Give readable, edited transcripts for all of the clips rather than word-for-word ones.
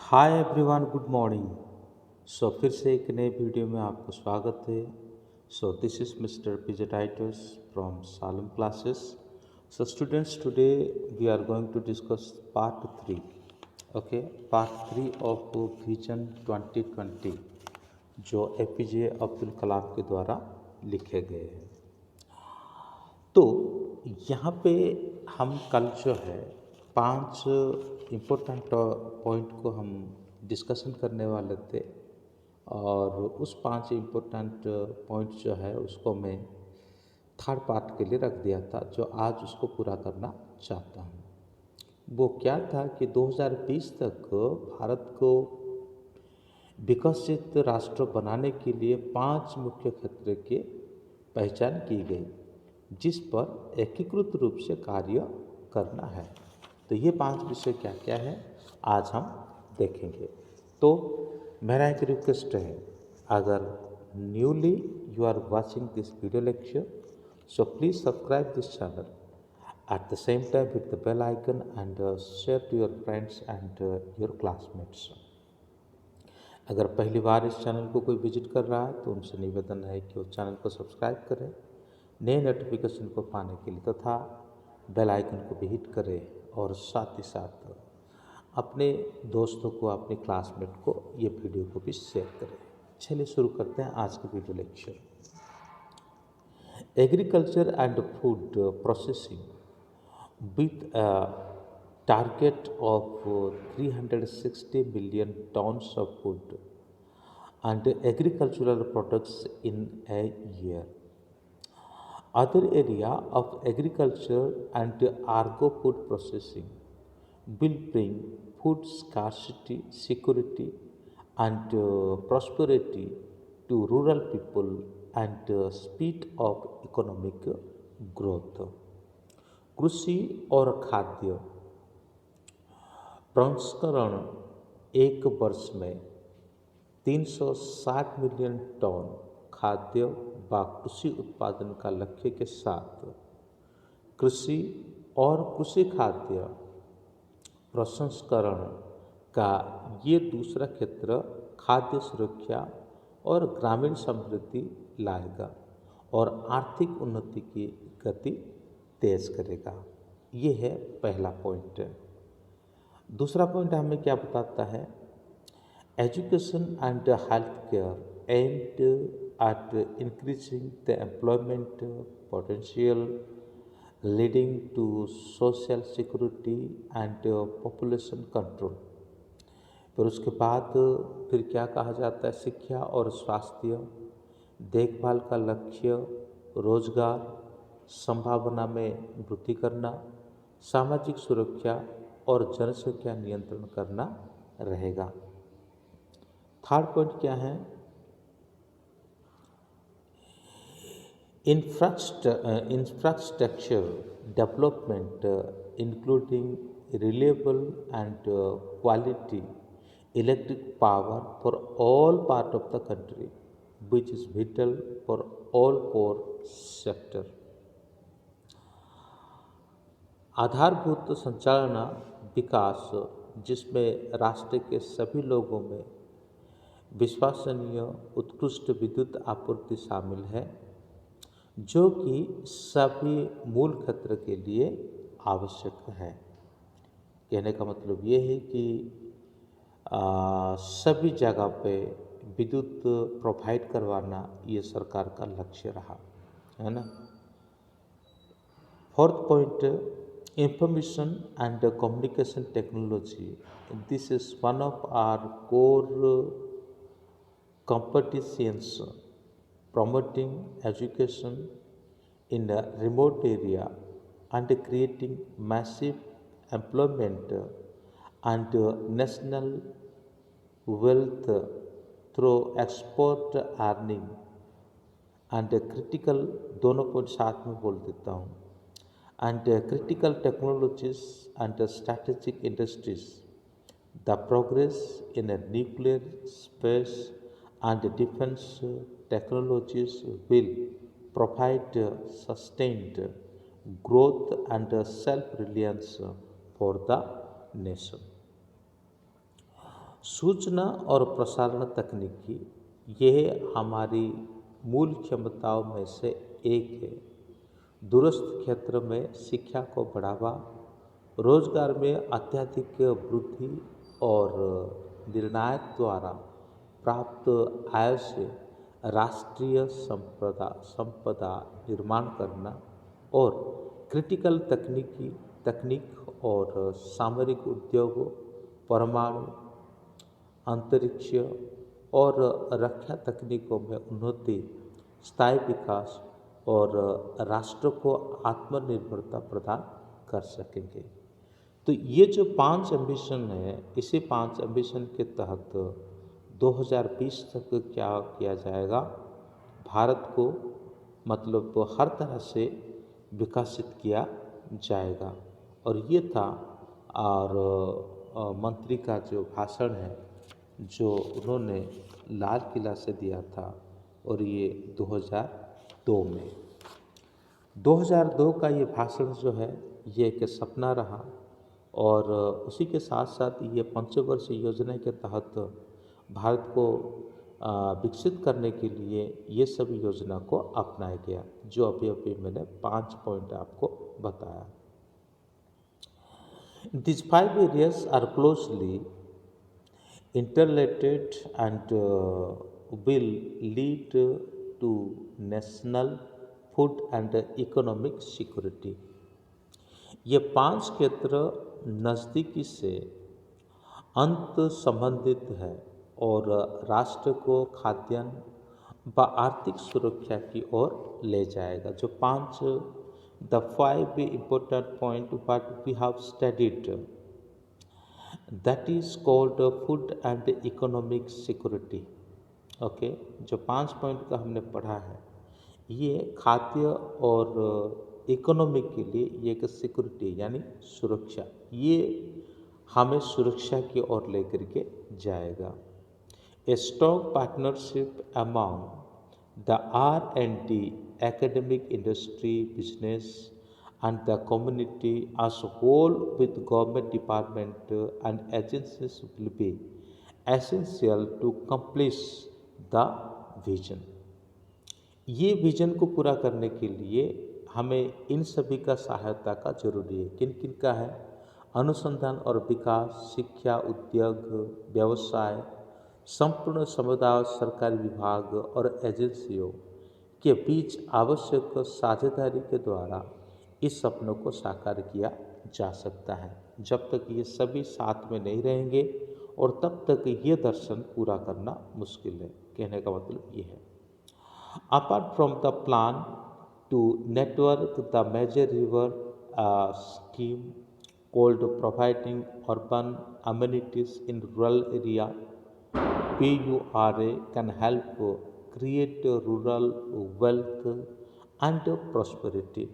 Hi everyone, good morning. फिर से एक नए वीडियो में आपको स्वागत है। दिस इज मिस्टर पिजेटाइटस फ्रॉम सालम classes. Students, today we are going to discuss part three. Okay, part three of vision 2020 जो एपीजे अब्दुल कलाम के द्वारा लिखे गए हैं। तो यहाँ पे हम कल जो है 5 इम्पोर्टेंट पॉइंट को हम डिस्कशन करने वाले थे, और उस 5 इम्पोर्टेंट पॉइंट जो है उसको मैं थर्ड पार्ट के लिए रख दिया था, जो आज उसको पूरा करना चाहता हूँ। वो क्या था कि 2020 तक भारत को विकसित राष्ट्र बनाने के लिए 5 मुख्य क्षेत्र के पहचान की गई, जिस पर एकीकृत रूप से कार्य करना है। तो ये 5 विषय क्या क्या है आज हम देखेंगे। तो मेरा एक रिक्वेस्ट है, अगर newly you are watching this video lecture, so please subscribe this channel, at the same time hit the bell icon and share to your friends and your classmates. अगर पहली बार इस चैनल को कोई विजिट कर रहा है तो उनसे निवेदन है कि वो चैनल को सब्सक्राइब करें नए नोटिफिकेशन को पाने के लिए, तथा बेल आइकन को भी हिट करें, और साथ ही साथ अपने दोस्तों को, अपने क्लासमेट को ये वीडियो को भी शेयर करें। चलिए शुरू करते हैं आज की video lecture. Agriculture and food processing with a target of 360 million tons of food and agricultural products in a year. Other area of agriculture and agro food processing will bring food scarcity, security and prosperity to rural people and speed of economic growth. कृषि और खाद्य प्रसंस्करण एक वर्ष में 360 million ton खाद्य व कृषि उत्पादन का लक्ष्य के साथ कृषि और कृषि खाद्य प्रसंस्करण का ये दूसरा क्षेत्र खाद्य सुरक्षा और ग्रामीण समृद्धि लाएगा और आर्थिक उन्नति की गति तेज करेगा। ये है पहला पॉइंट। दूसरा पॉइंट हमें क्या बताता है? Education and health care aimed at increasing the employment potential leading to social security and population control. फिर उसके बाद फिर क्या कहा जाता है? शिक्षा और स्वास्थ्य देखभाल का लक्ष्य रोजगार संभावना में वृद्धि करना, सामाजिक सुरक्षा और जनसंख्या नियंत्रण करना रहेगा। थर्ड पॉइंट क्या है? Infrastructure development including reliable and quality electric power for all part of the country, which is vital for all core sector. आधारभूत संचालना विकास, जिसमें राष्ट्र के सभी लोगों में विश्वसनीय उत्कृष्ट विद्युत आपूर्ति शामिल है, जो कि सभी मूल क्षेत्र के लिए आवश्यक है। कहने का मतलब ये है कि सभी जगह पे विद्युत प्रोवाइड करवाना ये सरकार का लक्ष्य रहा है ना। Fourth point, information and communication technology. This is one of our core competitions, promoting education in a remote area and creating massive employment and national wealth through export earning and critical, दोनों point साथ में बोल देता हूँ, and critical technologies and strategic industries. The progress in a nuclear, space and defense technologies will provide sustained growth and self-reliance for the nation. सूचना और प्रसारण तकनीकी यह हमारी मूल क्षमताओं में से एक है। दूरस्थ क्षेत्र में शिक्षा को बढ़ावा, रोजगार में अत्यधिक वृद्धि और निर्णायक द्वारा प्राप्त आय से राष्ट्रीय संपदा संपदा निर्माण करना और क्रिटिकल तकनीक और सामरिक उद्योगों, परमाणु, अंतरिक्ष और रक्षा तकनीकों में उन्नति, स्थायी विकास और राष्ट्र को आत्मनिर्भरता प्रदान कर सकेंगे। तो ये जो 5 एम्बिशन है, इसी 5 एम्बिशन के तहत 2020 तक क्या किया जाएगा, भारत को मतलब तो हर तरह से विकसित किया जाएगा। और ये था और मंत्री का जो भाषण है जो उन्होंने लाल किला से दिया था, और ये 2002 में 2002 का ये भाषण जो है ये एक सपना रहा। और उसी के साथ साथ ये पंचवर्षीय योजना के तहत भारत को विकसित करने के लिए ये सभी योजना को अपनाया गया, जो अभी अभी मैंने 5 पॉइंट आपको बताया। These 5 areas are closely interrelated and will lead to national food and economic security। ये 5 क्षेत्र नज़दीकी से अंत संबंधित है और राष्ट्र को खाद्यान्न व आर्थिक सुरक्षा की ओर ले जाएगा। जो 5 the 5 important point what we have studied, that is called food and economic security। Okay, जो 5 पॉइंट का हमने पढ़ा है ये खाद्य और इकोनॉमी के लिए ये एक सिक्योरिटी यानी सुरक्षा, ये हमें सुरक्षा की ओर लेकर के जाएगा। A strong partnership among the R&D, academic industry, business and the community as a whole with government department and agencies will be essential to accomplish the vision। ये विजन को पूरा करने के लिए हमें इन सभी का सहायता का जरूरी है। किन किन का है? अनुसंधान और विकास, शिक्षा, उद्योग, व्यवसाय, संपूर्ण समुदाय, सरकारी विभाग और एजेंसियों के बीच आवश्यक साझेदारी के द्वारा इस सपनों को साकार किया जा सकता है। जब तक ये सभी साथ में नहीं रहेंगे और तब तक ये दर्शन पूरा करना मुश्किल है। कहने का मतलब ये है, apart from the plan to network the major river scheme called providing urban amenities in rural area, PURA can help create rural wealth and prosperity।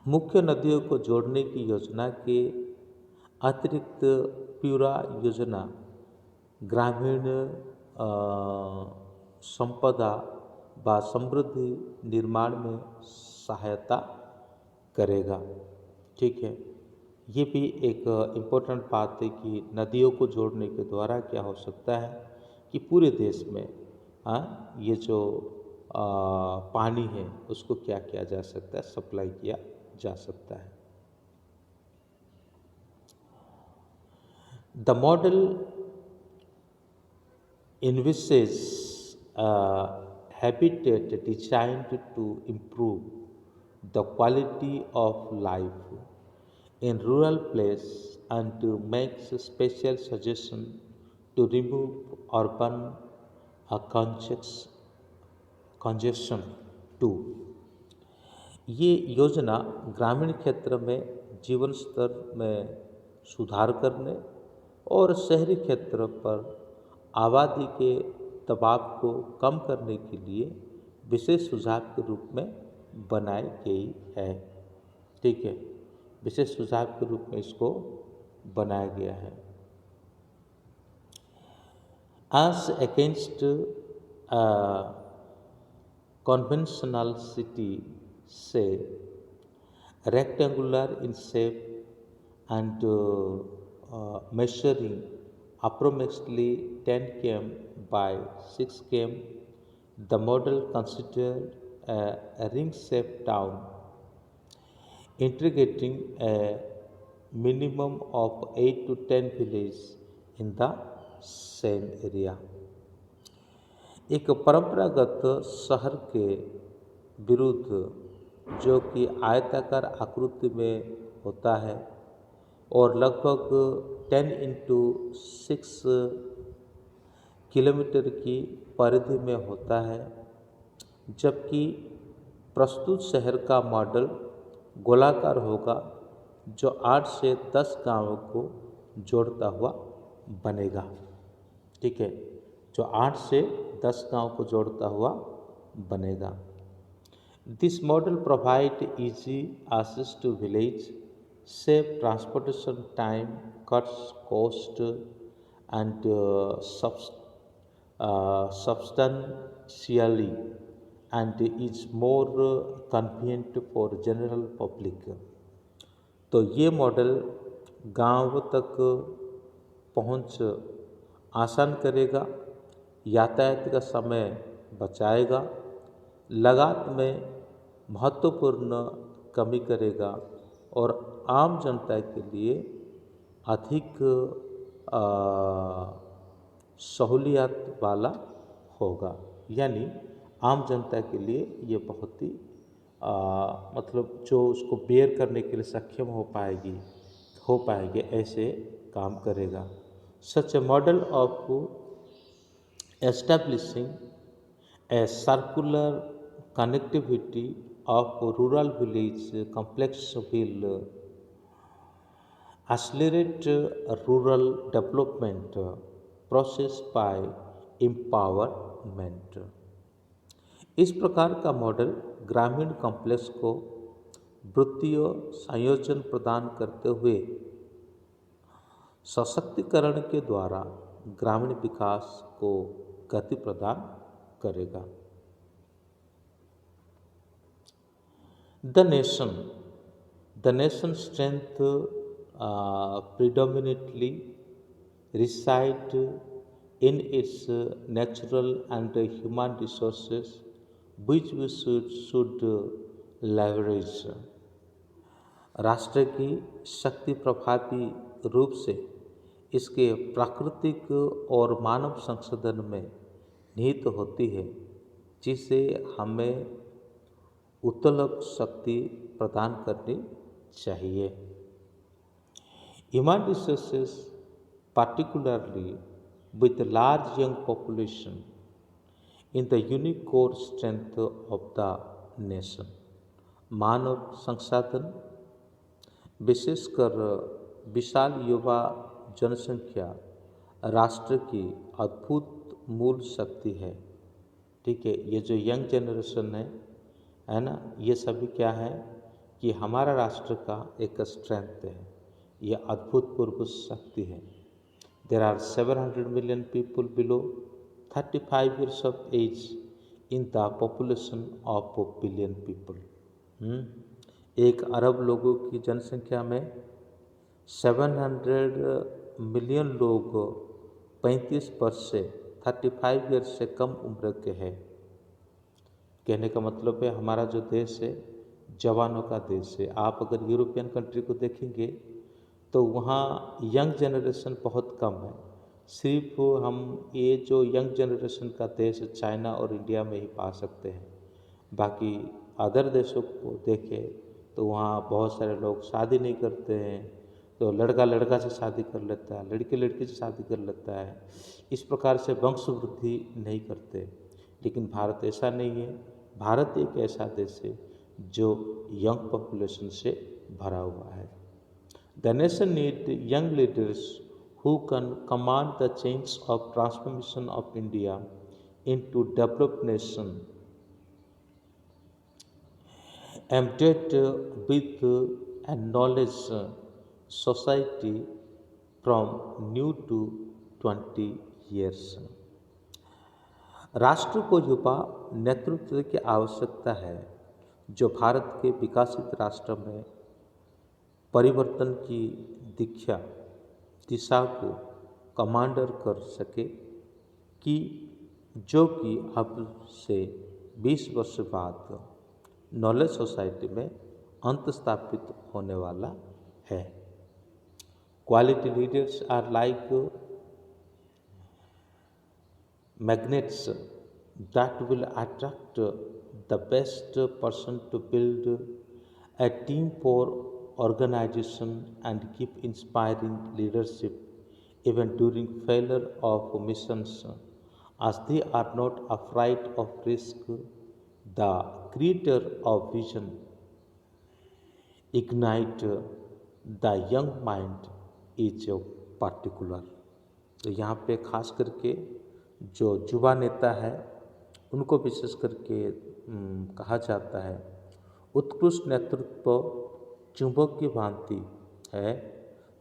मुख्य नदियों को जोड़ने की योजना के अतिरिक्त प्यूरा योजना ग्रामीण संपदा व समृद्धि निर्माण में सहायता करेगा। ठीक है, ये भी एक इम्पोर्टेंट बात है कि नदियों को जोड़ने के द्वारा क्या हो सकता है कि पूरे देश में ये जो पानी है उसको क्या किया जा सकता है, सप्लाई किया जा सकता है। The model envisages a habitat designed to improve the quality of life in rural place and to make special suggestion to remove urban congestion too। ये योजना ग्रामीण क्षेत्र में जीवन स्तर में सुधार करने और शहरी क्षेत्र पर आबादी के दबाव को कम करने के लिए विशेष सुझाव के रूप में बनाई गई है। ठीक है, विशेष सुझाव के रूप में इसको बनाया गया है। एज अगेंस्ट कन्वेंशनल सिटी से rectangular in shape and measuring approximately 10 km by 6 km. The model considered a ring-shaped town integrating a minimum of 8 to 10 villages in the same area. एक परंपरागत शहर के विरुद्ध जो कि आयताकार आकृति में होता है और लगभग 10 into 6 किलोमीटर की परिधि में होता है, जबकि प्रस्तुत शहर का मॉडल गोलाकार होगा जो 8 से 10 गांवों को जोड़ता हुआ बनेगा। ठीक है, जो 8 से 10 गांव को जोड़ता हुआ बनेगा। This model provide easy access to village, save transportation time, cuts cost, and substantially, and is more convenient for general public. तो ये मॉडल गांव तक पहुंच आसान करेगा, यातायात का समय बचाएगा, लागत में महत्वपूर्ण कमी करेगा और आम जनता के लिए अधिक सहूलियत वाला होगा। यानी आम जनता के लिए ये बहुत ही मतलब जो उसको बेयर करने के लिए सक्षम हो पाएगी ऐसे काम करेगा। Such a model of establishing a circular connectivity of rural village complex will accelerate rural development process by empowerment। इस प्रकार का मॉडल ग्रामीण कॉम्प्लेक्स को वृत्तीय संयोजन प्रदान करते हुए सशक्तिकरण के द्वारा ग्रामीण विकास को गति प्रदान करेगा। The nation strength predominantly reside in its natural and human resources, which we should leverage। राष्ट्र की शक्ति प्रभावी रूप से इसके प्राकृतिक और मानव संसाधन में निहित होती है, जिसे हमें उत्तलक शक्ति प्रदान करनी चाहिए। Human resources, particularly with a large young population, in the unique core strength of the nation। मानव संसाधन विशेषकर विशाल युवा जनसंख्या राष्ट्र की अद्भुत मूल शक्ति है। ठीक है, ये जो यंग जनरेशन है ना, ये सभी क्या है कि हमारा राष्ट्र का एक स्ट्रेंथ है, ये अद्भुतपूर्व शक्ति है। There are 700 million people below 35 years of age in the population of billion people. 1 अरब लोगों की जनसंख्या में 700 मिलियन लोग 35 वर्ष से 35 ईयर्स से कम उम्र के हैं। कहने का मतलब है हमारा जो देश है जवानों का देश है। आप अगर यूरोपियन कंट्री को देखेंगे तो वहाँ यंग जनरेशन बहुत कम है। सिर्फ हम ये जो यंग जनरेशन का देश चाइना और इंडिया में ही पा सकते हैं। बाकी अदर देशों को देखें तो वहाँ बहुत सारे लोग शादी नहीं करते हैं, तो लड़का लड़का से शादी कर लेता है, लड़की लड़की से शादी कर लेता है। इस प्रकार से वंश वृद्धि नहीं करते। लेकिन भारत ऐसा नहीं है। भारत एक ऐसा देश है जो यंग पॉपुलेशन से भरा हुआ है। The nation need young leaders who can command the change of transformation of India into developed nation, embedded with a knowledge society from new to 20 years। राष्ट्र को युवा नेतृत्व की आवश्यकता है जो भारत के विकसित राष्ट्र में परिवर्तन की दिशा को कमांडर कर सके कि जो कि अब से 20 वर्ष बाद नॉलेज सोसाइटी में अंत स्थापित होने वाला है। Quality leaders are like magnets that will attract the best person to build a team for organization and keep inspiring leadership even during failure of missions, as they are not afraid of risk. The creator of vision ignite the young mind is a particular। तो यहाँ पे खास करके जो युवा नेता है उनको विशेष करके कहा जाता है उत्कृष्ट नेतृत्व चुंबक की भांति है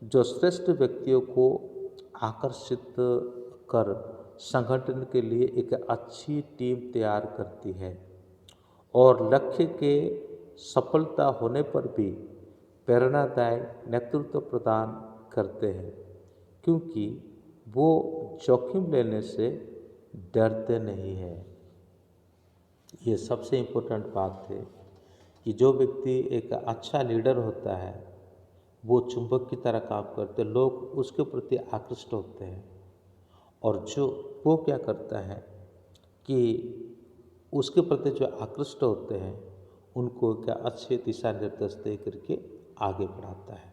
जो श्रेष्ठ व्यक्तियों को आकर्षित कर संगठन के लिए एक अच्छी टीम तैयार करती है और लक्ष्य के सफलता होने पर भी प्रेरणादायक नेतृत्व प्रदान करते हैं क्योंकि वो जोखिम लेने से डरते नहीं हैं। ये सबसे इम्पोर्टेंट बात है कि जो व्यक्ति एक अच्छा लीडर होता है वो चुंबक की तरह काम करते, लोग उसके प्रति आकृष्ट होते हैं और जो वो क्या करता है कि उसके प्रति जो आकृष्ट होते हैं उनको क्या अच्छे दिशा निर्देश दे करके आगे बढ़ाता है।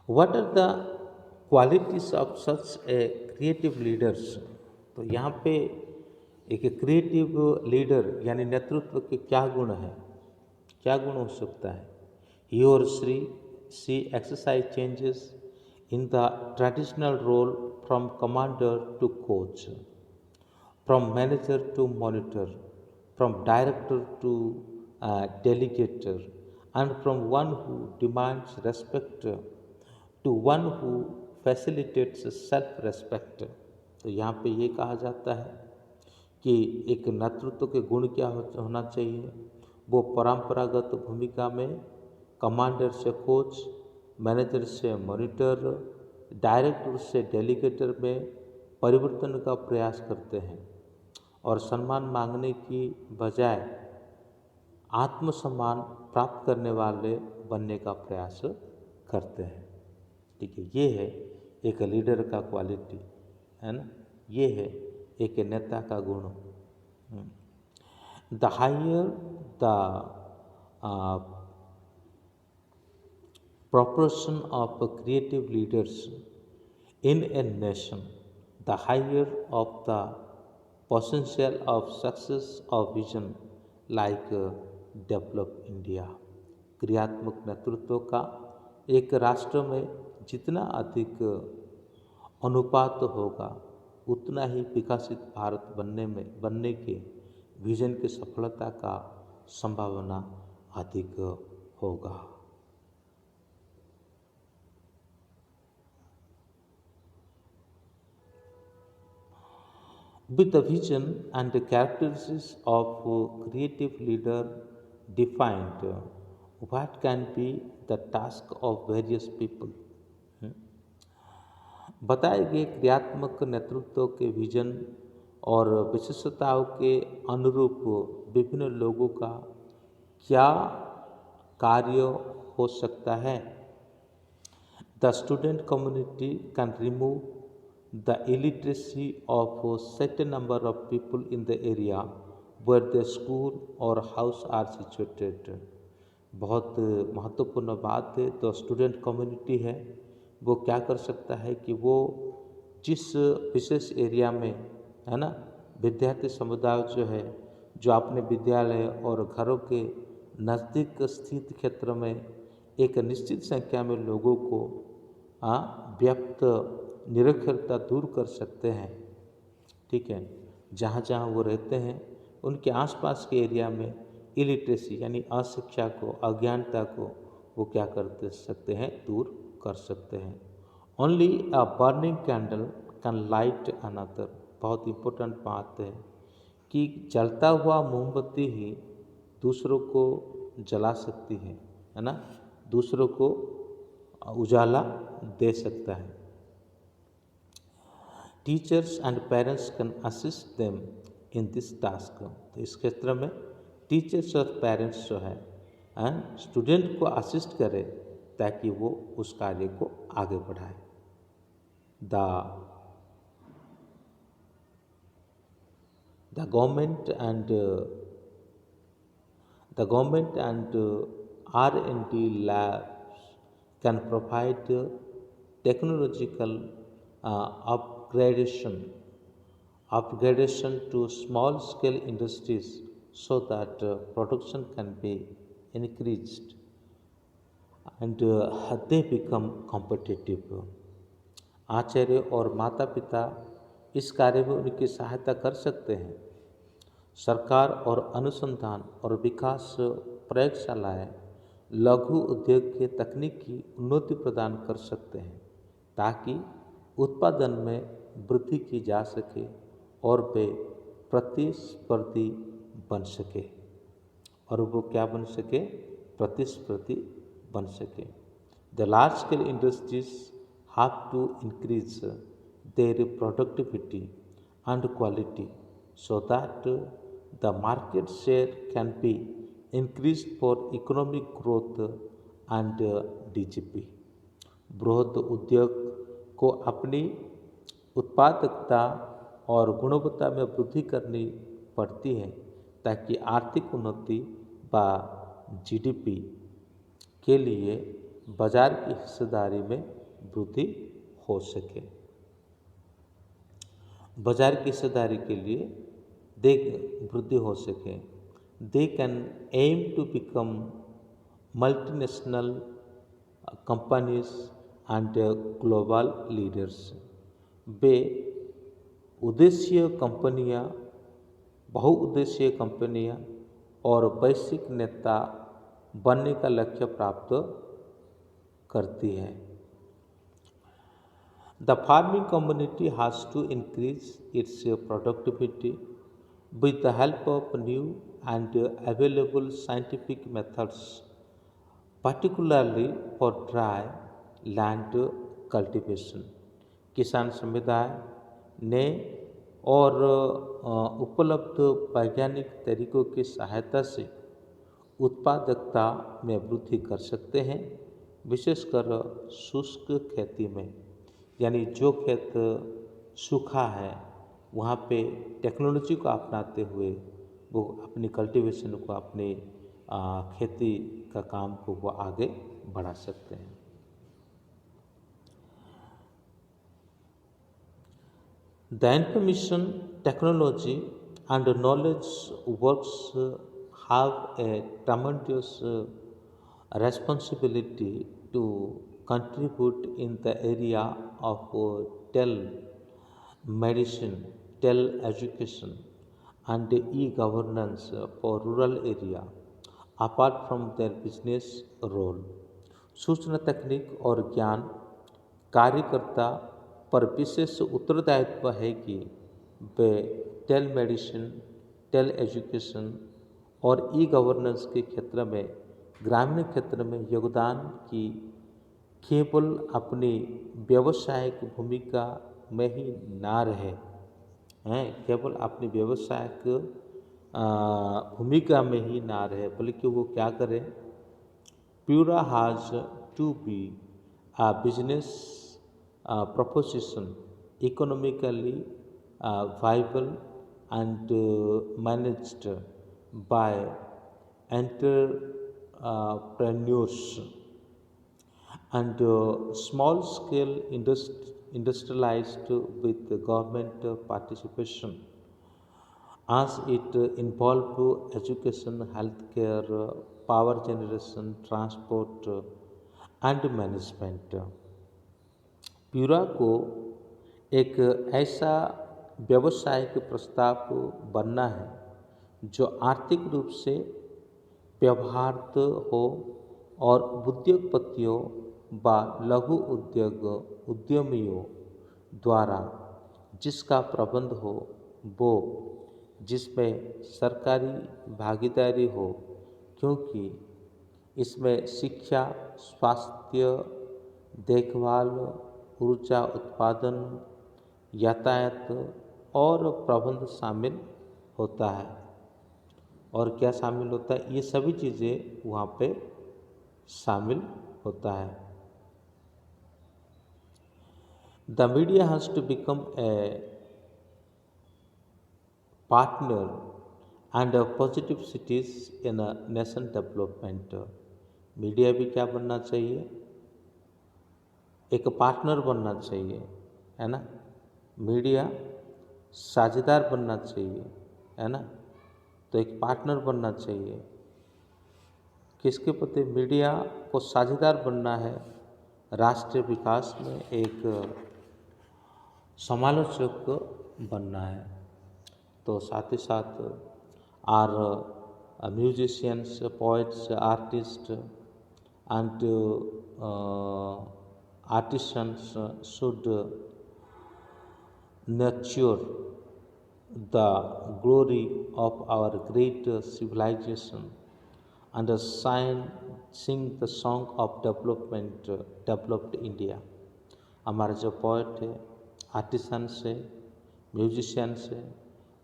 What are the qualities of such a creative leaders? तो यहाँ पे एक क्रिएटिव लीडर यानी नेतृत्व के क्या गुण हैं, क्या गुण हो सकता है। He or she exercise changes in the traditional role from commander to coach, from manager to monitor, from director to delegator, and from one who demands respect to one who facilitates self respect। तो यहाँ पे ये कहा जाता है कि एक नेतृत्व के गुण क्या होना चाहिए। वो परंपरागत भूमिका में कमांडर से कोच, मैनेजर से मॉनिटर, डायरेक्टर से डेलीगेटर में परिवर्तन का प्रयास करते हैं और सम्मान मांगने की बजाय आत्मसम्मान प्राप्त करने वाले बनने का प्रयास करते हैं। ठीक है, ये है एक लीडर का क्वालिटी, है ना, ये है एक नेता का गुण। The higher the proportion of creative leaders in a nation, the higher of the potential of success of vision like develop India। क्रियात्मक नेतृत्व का एक राष्ट्र में जितना अधिक अनुपात होगा उतना ही विकसित भारत बनने के विजन की सफलता का संभावना अधिक होगा। With the vision and the characteristics of a creative leader defined, what can be the task of various people? बताए गए क्रियात्मक नेतृत्व के विजन और विशेषताओं के अनुरूप विभिन्न लोगों का क्या कार्य हो सकता है। The student community can remove the illiteracy of a certain number of people in the area where the school or house are situated। बहुत महत्वपूर्ण बात है। तो स्टूडेंट कम्युनिटी है वो क्या कर सकता है कि वो जिस विशेष एरिया में, है ना, विद्यार्थी समुदाय जो है जो अपने विद्यालय और घरों के नज़दीक स्थित क्षेत्र में एक निश्चित संख्या में लोगों को व्याप्त निरक्षरता दूर कर सकते हैं। ठीक है, जहाँ जहाँ वो रहते हैं उनके आसपास के एरिया में इलिटरेसी यानी अशिक्षा को, अज्ञानता को वो क्या कर सकते हैं, दूर कर सकते हैं। Only a burning candle can light another. बहुत इम्पोर्टेंट बात है कि जलता हुआ मोमबत्ती ही दूसरों को जला सकती है ना, दूसरों को उजाला दे सकता है। Teachers and parents can assist them in this task. तो इस क्षेत्र में टीचर्स और पेरेंट्स जो है स्टूडेंट को असिस्ट करे ताकि वो उस कार्य को आगे बढ़ाए। The the government and the government and R&D labs can provide technological upgradation to small scale industries so that production can be increased and they become competitive। आचार्य और माता पिता इस कार्य में उनकी सहायता कर सकते हैं। सरकार और अनुसंधान और विकास प्रयोगशालाएं लघु उद्योग के तकनीकी उन्नति प्रदान कर सकते हैं ताकि उत्पादन में वृद्धि की जा सके और वे प्रतिस्पर्धी बन सके। और वो क्या बन सके? प्रतिस्पर्धी बन सके। The large scale industries have to increase their productivity and quality so that the market share can be increased for economic growth and DGP। बृहद उद्योग को अपनी उत्पादकता और गुणवत्ता में वृद्धि करनी पड़ती है ताकि आर्थिक उन्नति व जीडीपी के लिए बाजार की हिस्सेदारी में वृद्धि हो सके। बाजार की हिस्सेदारी के लिए वृद्धि हो सके। They can aim to become multinational companies and global leaders. वे उद्देश्य कंपनियां, बहुउद्देशीय कंपनियां और वैश्विक नेता बनने का लक्ष्य प्राप्त करती है। The farming community has to increase its productivity with the help of new and available scientific methods, particularly for dry land cultivation। किसान समुदाय ने और उपलब्ध वैज्ञानिक तरीकों की सहायता से उत्पादकता में वृद्धि कर सकते हैं, विशेषकर शुष्क खेती में। यानी जो खेत सूखा है वहाँ पे टेक्नोलॉजी को अपनाते हुए वो अपनी कल्टीवेशन को, अपनी खेती का काम को वो आगे बढ़ा सकते हैं। The information technology and knowledge works have a tremendous responsibility to contribute in the area of telemedicine, tele-education and e-governance for rural area apart from their business role। सूचना तकनीक और ज्ञान कार्यकर्ता पर विशेष उत्तरदायित्व है कि way tell medicine, tell education और ई गवर्नेंस के क्षेत्र में, ग्रामीण क्षेत्र में योगदान की केवल अपनी व्यावसायिक भूमिका में ही ना रहे हैं, केवल अपनी व्यावसायिक भूमिका में ही ना रहे, बल्कि वो क्या करें? PURA has to be a business proposition economically viable and managed by entrepreneurs and small scale industrialized with government participation as it involved education, healthcare, power generation, transport and management. Pura को एक ऐसा व्यवसायिक प्रस्ताव बनना है जो आर्थिक रूप से व्यवहार्य हो और उद्योगपतियों व लघु उद्यमियों द्वारा जिसका प्रबंध हो वो जिसमें सरकारी भागीदारी हो, क्योंकि इसमें शिक्षा, स्वास्थ्य, देखभाल, ऊर्जा उत्पादन, यातायात और प्रबंध शामिल होता है। और क्या शामिल होता है? ये सभी चीज़ें वहाँ पे शामिल होता है। The media has to become a partner and a positive cities in a nation development। Media भी क्या बनना चाहिए? एक पार्टनर बनना चाहिए, है ना। मीडिया साझेदार बनना चाहिए, है ना। तो एक पार्टनर बनना चाहिए किसके प्रति? मीडिया को साझेदार बनना है राष्ट्रीय विकास में, एक समालोचक बनना है। तो साथ ही साथ our musicians, poets, artist and artisans should nurture the glory of our great civilization and sing the song of development, developed India। हमारे जो पोइट है, आर्टिसंस है, म्यूजिशियंस है,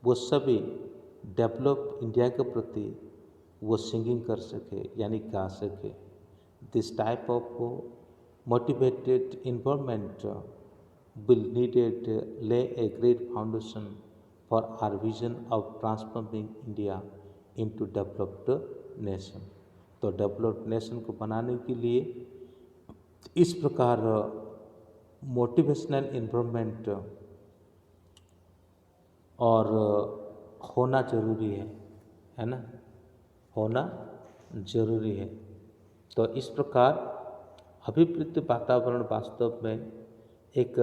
वो सभी डेवलप इंडिया के प्रति वो सिंगिंग कर सके, यानी गा सके। This type of motivated environment will needed lay a great foundation for our vision of transforming India into developed nation। तो डेवलप्ड नेशन को बनाने के लिए इस प्रकार मोटिवेशनल इन्वायरमेंट और होना जरूरी है ना, होना जरूरी है। तो इस प्रकार अभिवृद्ध वातावरण वास्तव में एक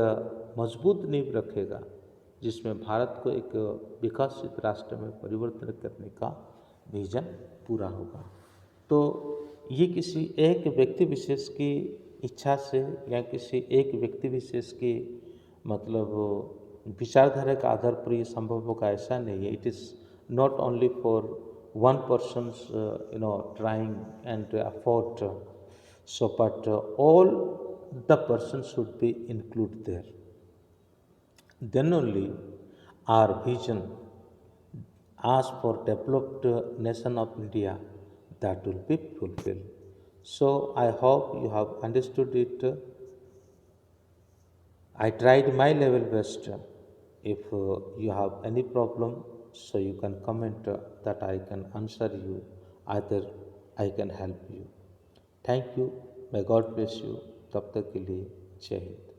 मजबूत नींव रखेगा, जिसमें भारत को एक विकसित राष्ट्र में परिवर्तन करने का विजन पूरा होगा। तो ये किसी एक व्यक्ति विशेष की इच्छा से या किसी एक व्यक्ति विशेष की मतलब विचारधारा के आधार पर ये संभव होगा, ऐसा नहीं है। It is not only for one persons trying and afford, so but all the persons should be included there, then only our vision as for developed nation of India, that will be fulfilled। So I hope you have understood it। I tried my level best। If you have any problem, so you can comment that I can answer you, either I can help you। Thank you, may God bless you. तब तक के लिए जय हिंद।